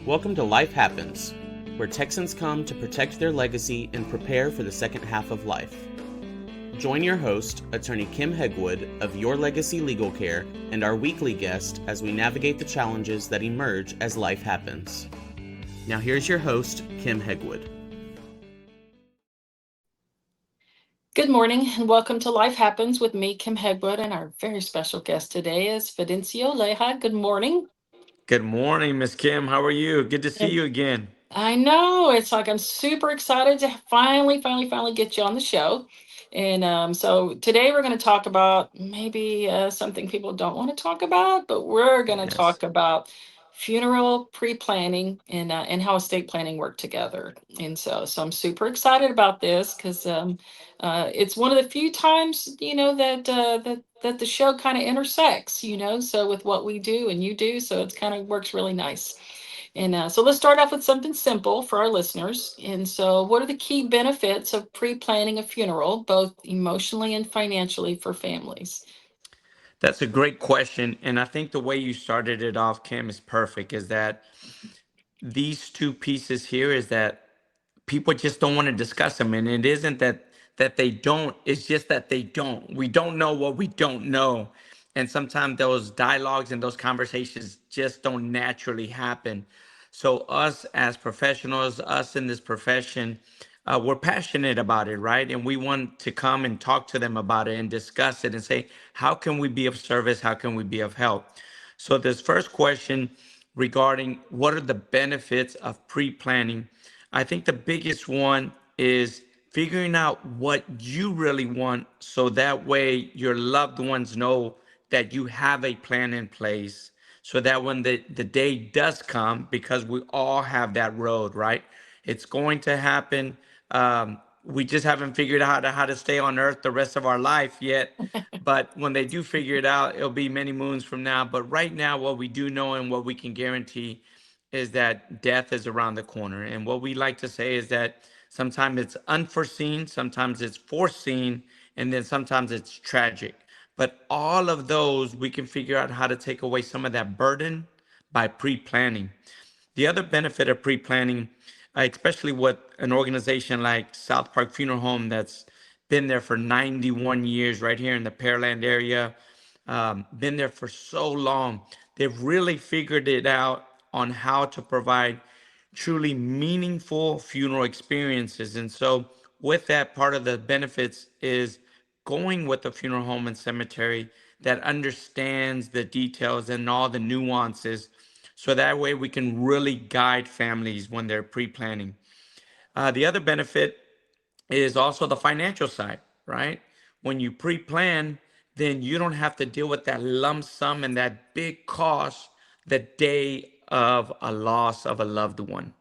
Welcome to Life Happens, where Texans come to protect their legacy and prepare for the second half of life. Join your host, attorney Kim Hegwood of Your Legacy Legal Care, and our weekly guest as we navigate the challenges that emerge as life happens. Now here's your host, Kim Hegwood. Good morning and welcome to Life Happens with me, Kim Hegwood, and our very special guest today is Fidencio Leija. Good morning. Good morning, Miss Kim. How are you? Good to see And you again. I know it's like I'm super excited to finally get you on the show. And so today we're going to talk about maybe something people don't want to talk about, but we're going to Yes. talk about funeral pre-planning and how estate planning work together. And so I'm super excited about this because it's one of the few times that the show kind of intersects. So with what we do and you do, so it's kind of works really nice. And so let's start off with something simple for our listeners. And so, what are the key benefits of pre planning a funeral, both emotionally and financially for families? That's a great question. And I think the way you started it off, Kim, is perfect. Is that these two pieces here is that people just don't want to discuss them. And it isn't that they don't, it's just that they don't. We don't know what we don't know. And sometimes those dialogues and those conversations just don't naturally happen. So us as professionals, us in this profession, we're passionate about it, right? And we want to come and talk to them about it and discuss it and say, how can we be of service? How can we be of help? So this first question regarding what are the benefits of pre-planning, I think the biggest one is figuring out what you really want so that way your loved ones know that you have a plan in place so that when the day does come, because we all have that road, right? It's going to happen. We just haven't figured out how to stay on earth the rest of our life yet. But when they do figure it out, it'll be many moons from now. But right now, what we do know and what we can guarantee is that death is around the corner. And what we like to say is that sometimes it's unforeseen, sometimes it's foreseen, and then sometimes it's tragic. But all of those, we can figure out how to take away some of that burden by pre planning. The other benefit of pre-planning, especially with an organization like South Park Funeral Home that's been there for 91 years right here in the Pearland area, been there for so long, they've really figured it out on how to provide truly meaningful funeral experiences. And so with that, part of the benefits is going with a funeral home and cemetery that understands the details and all the nuances so that way we can really guide families when they're pre-planning. The other benefit is also the financial side, right? When you pre-plan, then you don't have to deal with that lump sum and that big cost the day of a loss of a loved one.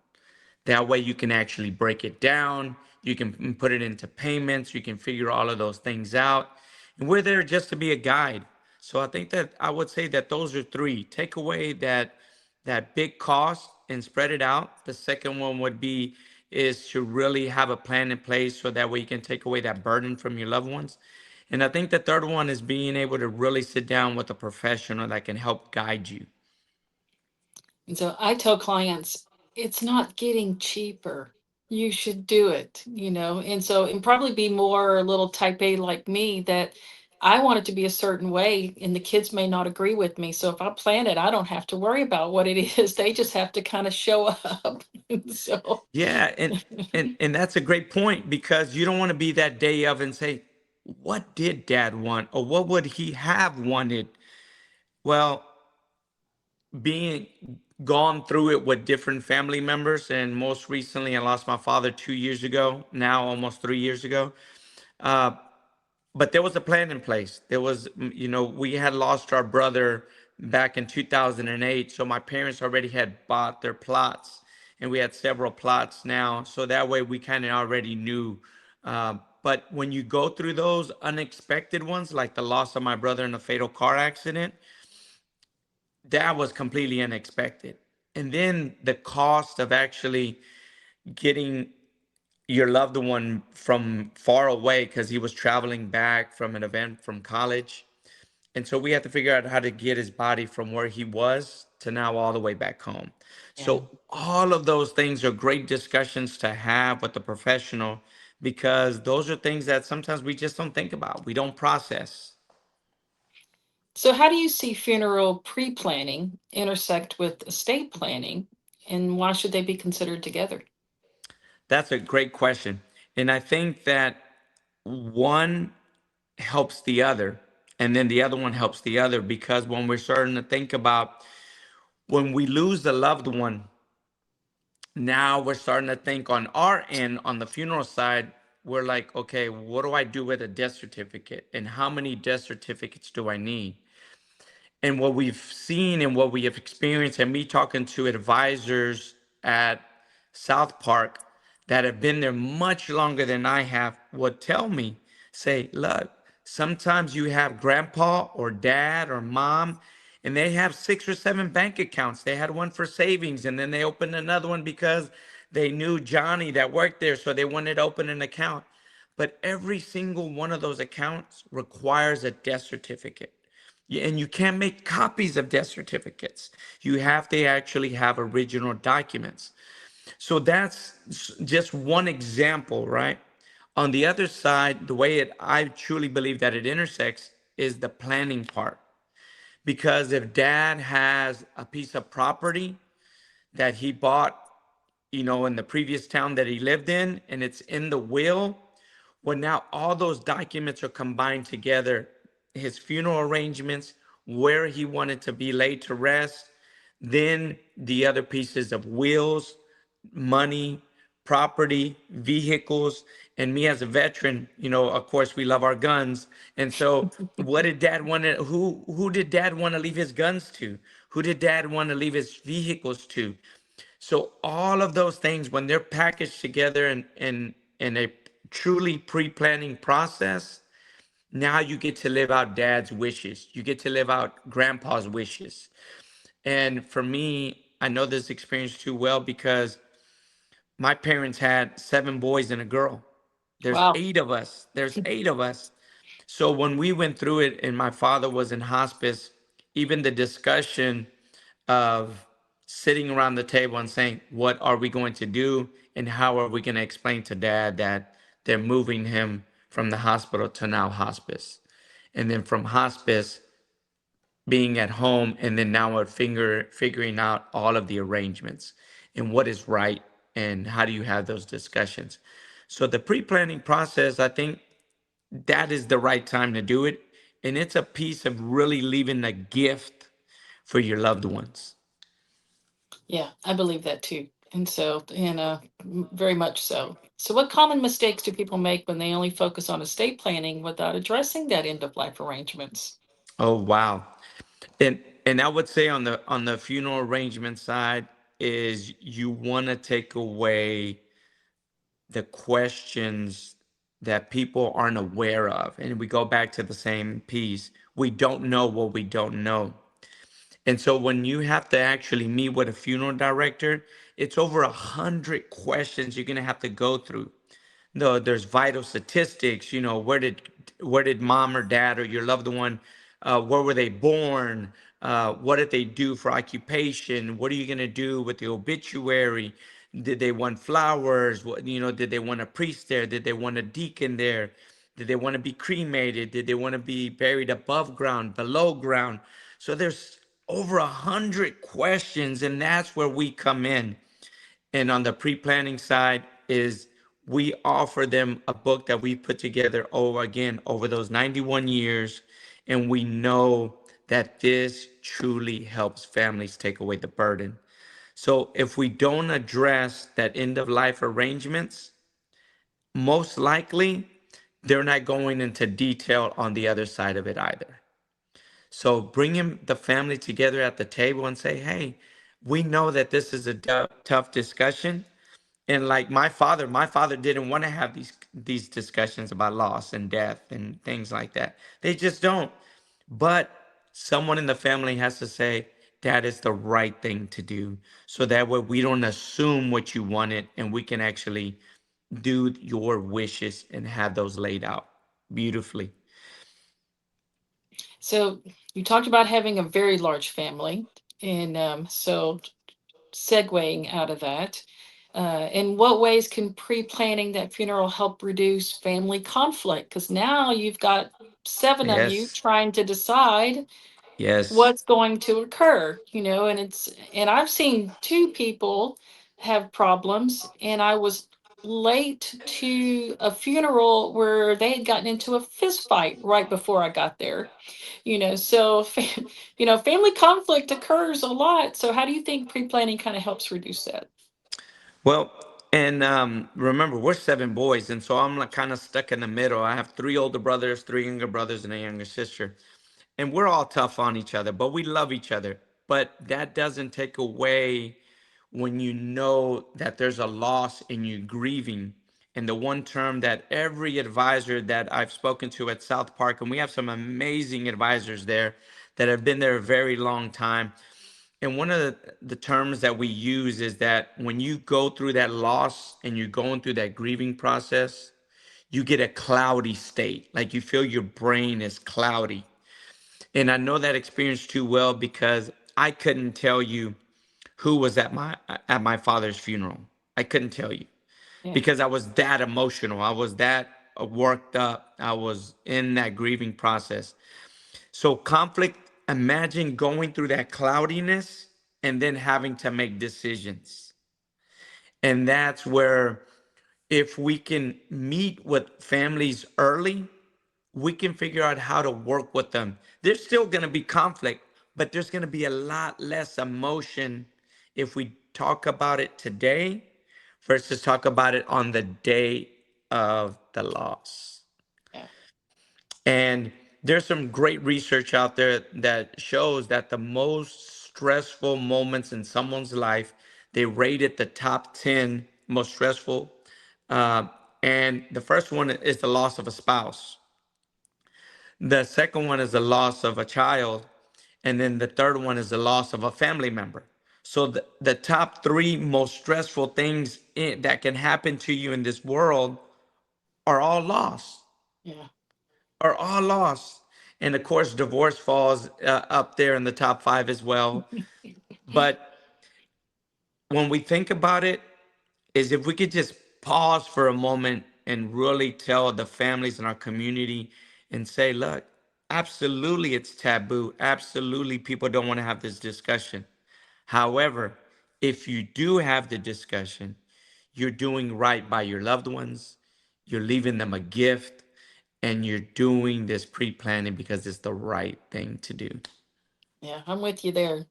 That way you can actually break it down. You can put it into payments. You can figure all of those things out. And we're there just to be a guide. So I think that I would say that those are three. Take away that big cost and spread it out. The second one would be is to really have a plan in place so that way you can take away that burden from your loved ones. And I think the third one is being able to really sit down with a professional that can help guide you. And so I tell clients, it's not getting cheaper. You should do it. And probably be more a little type A like me that I want it to be a certain way and the kids may not agree with me. So if I plan it, I don't have to worry about what it is. They just have to kind of show up. so Yeah, and that's a great point because you don't want to be that day of and say, what did dad want or what would he have wanted? Well, being gone through it with different family members, and most recently I lost my father 2 years ago, now almost 3 years ago. Uh, but there was a plan in place. There was, we had lost our brother back in 2008. So my parents already had bought their plots and we had several plots now. So that way we kind of already knew. But when you go through those unexpected ones, like the loss of my brother in a fatal car accident, that was completely unexpected. And then the cost of actually getting your loved one from far away because he was traveling back from an event from college. And so we had to figure out how to get his body from where he was to now all the way back home. Yeah. So all of those things are great discussions to have with the professional, because those are things that sometimes we just don't think about. We don't process. So how do you see funeral pre-planning intersect with estate planning, and why should they be considered together? That's a great question. And I think that one helps the other, and then the other one helps the other, because when we're starting to think about when we lose a loved one, now we're starting to think on our end, on the funeral side, we're like, okay, what do I do with a death certificate? And how many death certificates do I need? And what we've seen and what we have experienced, and me talking to advisors at South Park that have been there much longer than I have, would tell me, say, look, sometimes you have grandpa or dad or mom, and they have 6 or 7 bank accounts. They had one for savings, and then they opened another one because they knew Johnny that worked there, so they wanted to open an account. But every single one of those accounts requires a death certificate. And you can't make copies of death certificates. You have to actually have original documents. So that's just one example, right? On the other side, the way I truly believe that it intersects is the planning part. Because if dad has a piece of property that he bought, in the previous town that he lived in, and it's in the will, well, now all those documents are combined together. His funeral arrangements, where he wanted to be laid to rest, then the other pieces of wills, money, property, vehicles. And me as a veteran, of course, we love our guns. And so what did dad want to, who did dad want to leave his guns to? Who did dad want to leave his vehicles to? So all of those things, when they're packaged together in a truly pre-planning process, now you get to live out dad's wishes. You get to live out grandpa's wishes. And for me, I know this experience too well because my parents had 7 boys and a girl. There's Wow. 8 of us. There's 8 of us. So when we went through it and my father was in hospice, even the discussion of sitting around the table and saying, what are we going to do? And how are we going to explain to dad that they're moving him from the hospital to now hospice? And then from hospice, being at home, and then now figuring out all of the arrangements and what is right and how do you have those discussions. So the pre-planning process, I think that is the right time to do it. And it's a piece of really leaving a gift for your loved ones. Yeah, I believe that too. And so, very much so. So, what common mistakes do people make when they only focus on estate planning without addressing that end of life arrangements? Oh, wow. And I would say on the funeral arrangement side is you want to take away the questions that people aren't aware of. And we go back to the same piece. We don't know what we don't know. And so when you have to actually meet with a funeral director, it's over 100 questions you're gonna have to go through. No, there's vital statistics. Where did mom or dad or your loved one, where were they born? What did they do for occupation? What are you gonna do with the obituary? Did they want flowers? Did they want a priest there? Did they want a deacon there? Did they want to be cremated? Did they want to be buried above ground, below ground? So there's over 100 questions, and that's where we come in. And on the pre-planning side is we offer them a book that we put together over those 91 years. And we know that this truly helps families take away the burden. So if we don't address that end of life arrangements, most likely they're not going into detail on the other side of it either. So bringing the family together at the table and say, hey, we know that this is a tough discussion. And like my father didn't want to have these discussions about loss and death and things like that. They just don't. But someone in the family has to say that is the right thing to do. So that way we don't assume what you wanted, and we can actually do your wishes and have those laid out beautifully. So, you talked about having a very large family. And so segueing out of that, in what ways can pre-planning that funeral help reduce family conflict? Because now you've got seven of you Yes. trying to decide Yes. what's going to occur, and I've seen two people have problems, and I was late to a funeral where they had gotten into a fist fight right before I got there. So family conflict occurs a lot. So how do you think pre-planning kind of helps reduce that? Well, and remember, we're seven boys, and so I'm like kind of stuck in the middle. I have three older brothers, three younger brothers, and a younger sister, and we're all tough on each other, but we love each other. But that doesn't take away when you know that there's a loss and you grieving. And the one term that every advisor that I've spoken to at South Park, and we have some amazing advisors there that have been there a very long time. And one of the terms that we use is that when you go through that loss and you're going through that grieving process, you get a cloudy state. Like you feel your brain is cloudy. And I know that experience too well because I couldn't tell you who was at my father's funeral. I couldn't tell you Yeah. because I was that emotional. I was that worked up. I was in that grieving process. So conflict, imagine going through that cloudiness and then having to make decisions. And that's where if we can meet with families early, we can figure out how to work with them. There's still going to be conflict, but there's going to be a lot less emotion if we talk about it today versus talk about it on the day of the loss. Yeah. And there's some great research out there that shows that the most stressful moments in someone's life, they rated the top 10 most stressful. Uh, and the first one is the loss of a spouse. The second one is the loss of a child. And then the third one is the loss of a family member. So the top three most stressful things that can happen to you in this world are all lost, Yeah. are all lost. And of course, divorce falls up there in the top five as well. But when we think about it, is if we could just pause for a moment and really tell the families in our community and say, look, absolutely it's taboo. Absolutely people don't want to have this discussion. However, if you do have the discussion, you're doing right by your loved ones, you're leaving them a gift, and you're doing this pre planning because it's the right thing to do. Yeah, I'm with you there.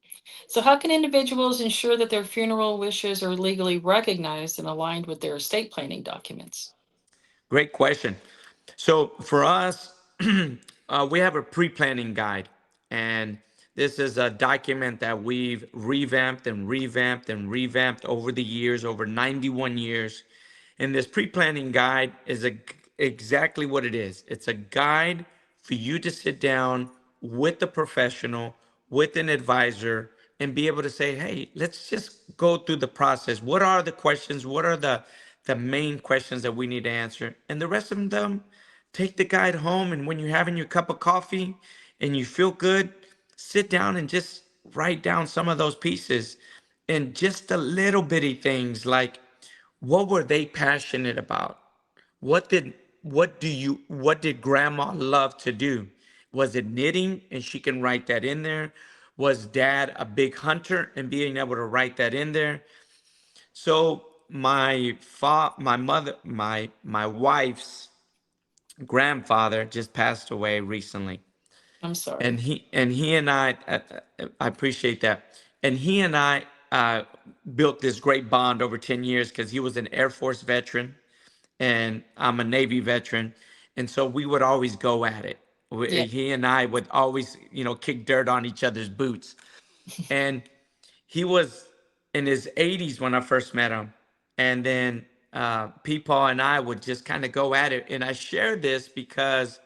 So how can individuals ensure that their funeral wishes are legally recognized and aligned with their estate planning documents? Great question. So for us, we have a pre-planning guide, and this is a document that we've revamped and revamped and revamped over the years, over 91 years. And this pre-planning guide is exactly what it is. It's a guide for you to sit down with a professional, with an advisor, and be able to say, hey, let's just go through the process. What are the questions? What are the main questions that we need to answer? And the rest of them, take the guide home. And when you're having your cup of coffee and you feel good, sit down and just write down some of those pieces and just the little bitty things like what were they passionate about? What did what did grandma love to do? Was it knitting? And she can write that in there. Was dad a big hunter and being able to write that in there? So my mother, my wife's grandfather just passed away recently. I'm And sorry. he and I appreciate that. And he and I built this great bond over 10 years because he was an Air Force veteran and I'm a Navy veteran. And so we would always go at it. Yeah. He and I would always, kick dirt on each other's boots. And he was in his 80s when I first met him. And then Peepaw and I would just kind of go at it. And I share this because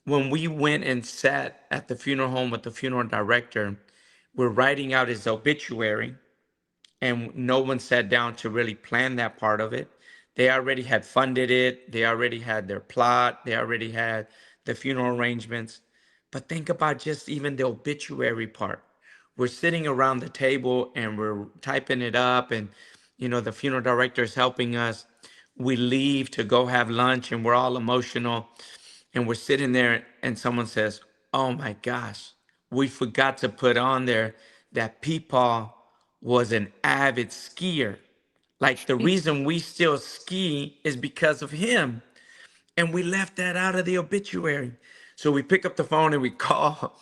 when we went and sat at the funeral home with the funeral director, we're writing out his obituary, and no one sat down to really plan that part of it. They already had funded it, they already had their plot, they already had the funeral arrangements. But think about just even the obituary part. we're sitting around the table and we're typing it up, and the funeral director is helping us. We leave to go have lunch and we're all emotional, and we're sitting there and someone says, "Oh my gosh, we forgot to put on there that Peepaw was an avid skier. Like, the reason we still ski is because of him, and we left that out of the obituary." So we pick up the phone and we call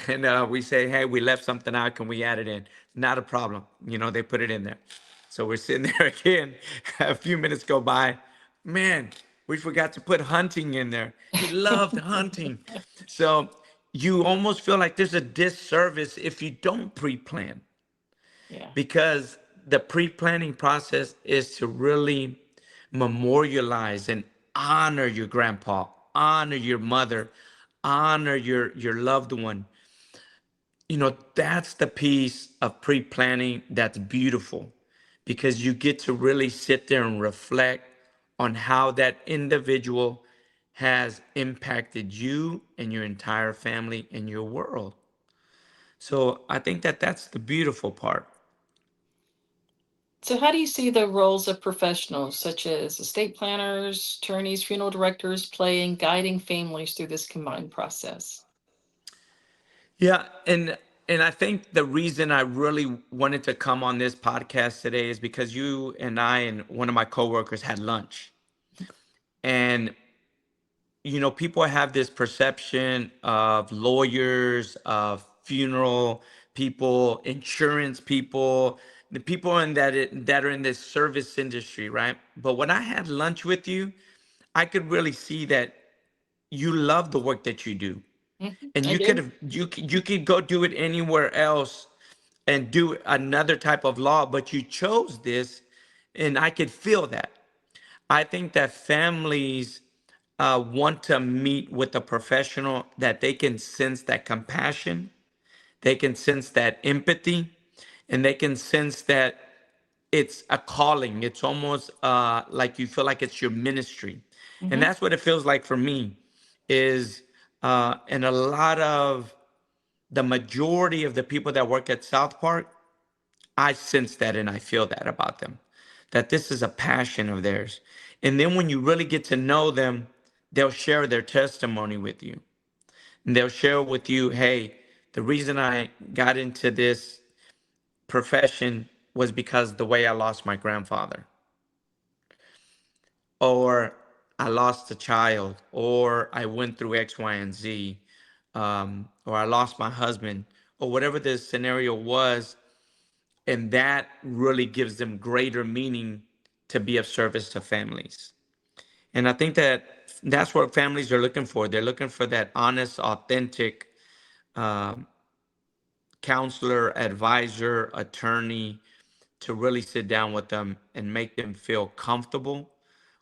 and we say, "Hey, we left something out. Can we add it in?" Not a problem. They put it in there. So we're sitting there again. A few minutes go by. Man, we forgot to put hunting in there. He loved hunting. So you almost feel like there's a disservice if you don't pre-plan, Yeah. because the pre-planning process is to really memorialize and honor your grandpa, honor your mother, honor your loved one. That's the piece of pre-planning that's beautiful, because you get to really sit there and reflect on how that individual has impacted you and your entire family and your world. So I think that that's the beautiful part. So, how do you see the roles of professionals such as estate planners, attorneys, funeral directors play in guiding families through this combined process? Yeah, and I think the reason I really wanted to come on this podcast today is because you and I and one of my coworkers had lunch. And people have this perception of lawyers, of funeral people, insurance people, the people that are in this service industry, right? But when I had lunch with you, I could really see that you love the work that you do, and I you could do. have you could go do it anywhere else and do another type of law, but you chose this, and I could feel that. I think that families want to meet with a professional that they can sense that compassion, they can sense that empathy, and they can sense that it's a calling. It's almost like you feel like it's your ministry, and Hmm. that's what it feels like for me. Is and a lot of the majority of the people that work at South Park, I sense that and I feel that about them, that this is a passion of theirs. And then when you really get to know them, they'll share their testimony with you. And they'll share with you, "Hey, the reason I got into this profession was because the way I lost my grandfather, or I lost a child, or I went through X, Y, and Z, or I lost my husband," or whatever the scenario was. And that really gives them greater meaning to be of service to families. And I think that that's what families are looking for. They're looking for that honest, authentic um, counselor, advisor, attorney to really sit down with them and make them feel comfortable,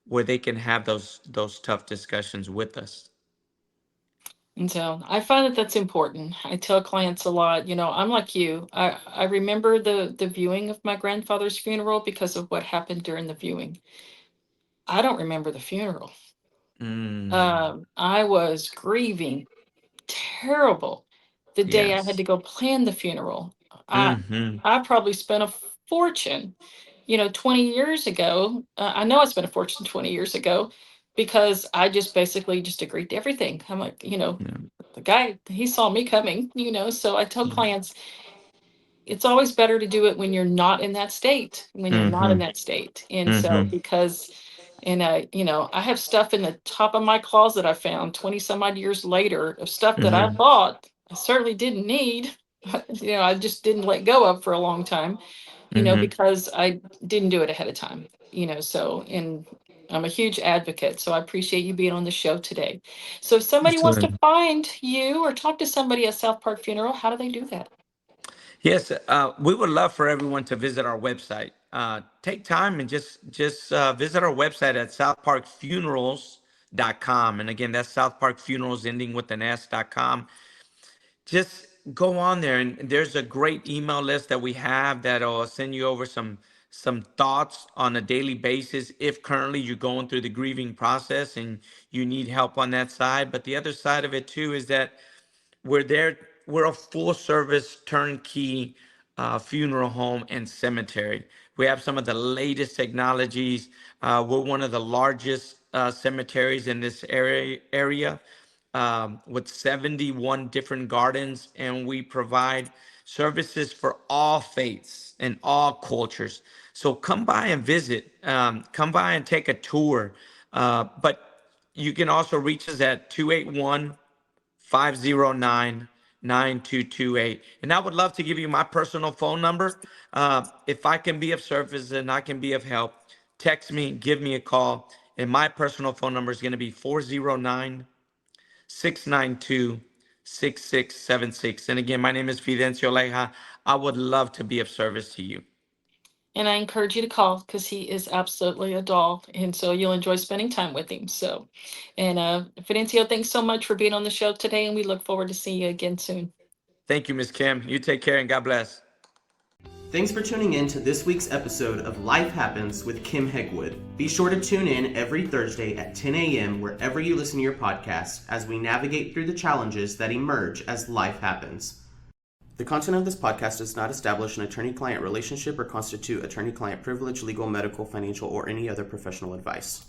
where they can have those tough discussions with us. And so I find that that's important. I tell clients a lot, I'm like you. I remember the viewing of my grandfather's funeral because of what happened during the viewing. I don't remember the funeral. Mm, I was grieving terrible the day I had yes. to go plan the funeral. I Mm-hmm. I probably spent a fortune, 20 years ago. I know I spent a fortune 20 years ago because I just basically just agreed to everything. I'm like, Yeah. the guy, he saw me coming, so I tell Yeah. clients it's always better to do it when you're not in that state, when you're not in Mm-hmm. that state. And so Mm-hmm. because and I have stuff in the top of my closet I found 20 some odd years later of stuff that I Mm-hmm. bought I certainly didn't need. I just didn't let go of for a long time, Mm-hmm. because I didn't do it ahead of time, so and I'm a huge advocate. So I appreciate you being on the show today. So if somebody wants to Absolutely. find you or talk to somebody at South Park Funeral, how do they do that? Yes, we would love for everyone to visit our website. Take time and just visit our website at southparkfunerals.com. And again, that's South Park Funerals ending with an S.com. Just go on there, and there's a great email list that we have that'll send you over some thoughts on a daily basis if currently you're going through the grieving process and you need help on that side. But the other side of it too is that we're there we're a full service turnkey funeral home and cemetery. We have some of the latest technologies. We're one of the largest cemeteries in this area with 71 different gardens, and we provide services for all faiths and all cultures. So come by and visit. Come by and take a tour. But you can also reach us at 281-509-9228. And I would love to give you my personal phone number. If I can be of service and I can be of help, text me, give me a call. And my personal phone number is going to be 409-692-6676. And again, my name is Fidencio Leija. I would love to be of service to you. And I encourage you to call because he is absolutely a doll. And so you'll enjoy spending time with him. So, and Fidencio, thanks so much for being on the show today. And we look forward to seeing you again soon. Thank you, Ms. Kim. You take care and God bless. Thanks for tuning in to this week's episode of Life Happens with Kim Hegwood. Be sure to tune in every Thursday at 10 a.m. wherever you listen to your podcast as we navigate through the challenges that emerge as life happens. The content of this podcast does not establish an attorney-client relationship or constitute attorney-client privilege, legal, medical, financial, or any other professional advice.